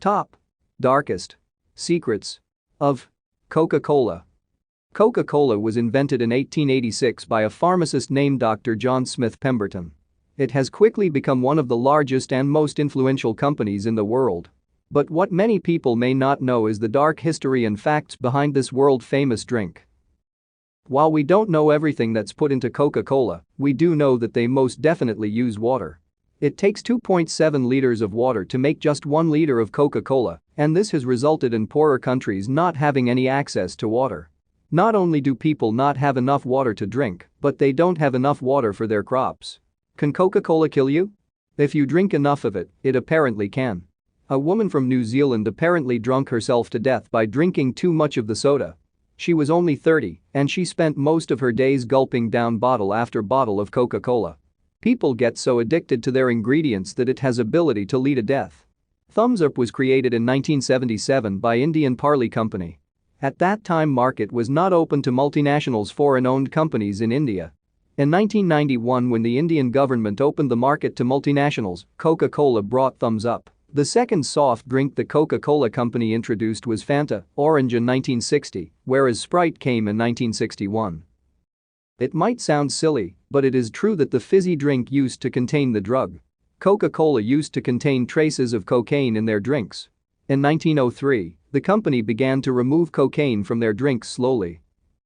Top. Darkest. Secrets. Of. Coca-Cola. Coca-Cola was invented in 1886 by a pharmacist named Dr. John Smith Pemberton. It has quickly become one of the largest and most influential companies in the world. But what many people may not know is the dark history and facts behind this world-famous drink. While we don't know everything that's put into Coca-Cola, we do know that they most definitely use water. It takes 2.7 liters of water to make just 1 liter of Coca-Cola, and this has resulted in poorer countries not having any access to water. Not only do people not have enough water to drink, but they don't have enough water for their crops. Can Coca-Cola kill you? If you drink enough of it, it apparently can. A woman from New Zealand apparently drunk herself to death by drinking too much of the soda. She was only 30, and she spent most of her days gulping down bottle after bottle of Coca-Cola. People get so addicted to their ingredients that it has ability to lead to death. Thumbs Up was created in 1977 by Indian Parley Company. At that time, market was not open to multinationals, foreign-owned companies in India. In 1991, when the Indian government opened the market to multinationals, Coca-Cola brought Thumbs Up. The second soft drink the Coca-Cola company introduced was Fanta Orange in 1960, whereas Sprite came in 1961. It might sound silly, but it is true that the fizzy drink used to contain the drug. Coca-Cola used to contain traces of cocaine in their drinks. In 1903, the company began to remove cocaine from their drinks slowly.